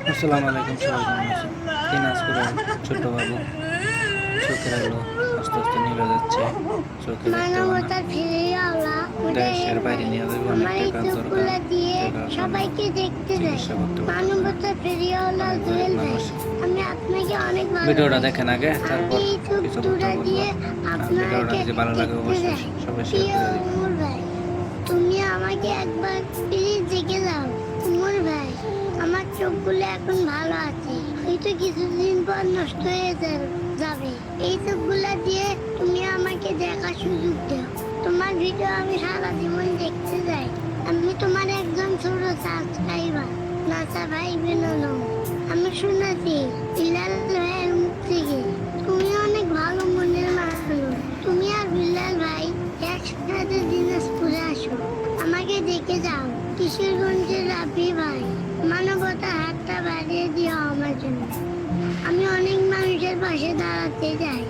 আসসালামু আলাইকুম, সবাই কেমন আছেন? দিনাজপুরের ছোট্ট বাবু চোখের আলো আস্তে আস্তে নিভে যাচ্ছে। চোখে দেখতে পায় না। মানবতার ফিরিওয়ালা দেশের বাইরে নিয়ে যাবে, অনেক আমার এই টাকার দরকার। চোখগুলো দিয়ে টাকার জন্য সবাইকে দেখতে দেয়। চিকিৎসা করতে পারতেছে না। মানবতার ফিরিওয়ালা অনেক গরিব জুয়েল ভাই, মানুষ। আমি আপনাকে অনেক ভিডিওটা ভালোবাসি। দেখেন আগে, আমি তারপর এই কিছু কথা চোখগুলো বলবো। দিয়ে ভিডিওটা আপনাকে যদি ভালো লাগে দেখতে অবশ্যই দেয়। সবাই শেয়ার প্রিয় করে দিবেন। উমর ভাই, তুমি আমাকে একবার প্লিজ দেখে দাও। উমর ভাই, আমার চোখগুলো এখন ভালো আছে, হয়তো কিছুদিন পর নষ্ট হয়ে যাবে। এই চোখগুলো দিয়ে তুমি আমাকে দেখার সুযোগ দাও। তোমার ভিডিও আমি সারা জীবন দেখতে চাই। আমি তোমার একজন ছোট সাবস্ক্রাইবার, নাসা ভাই বিনোদন। আমি শুনেছি বিলাল ভাইয়ের মুখ থেকে তুমি অনেক ভালো মনের মানুষ। তুমি আর বিলাল ভাই একসাথে দিনাজপুরে আসো, আমাকে দেখে যাও। কিশোরগঞ্জের রাবি ভাই, মানবতার হাতটা বাড়িয়ে দিও আমার জন্য। আমি অনেক মানুষের পাশে দাঁড়াতে চাই।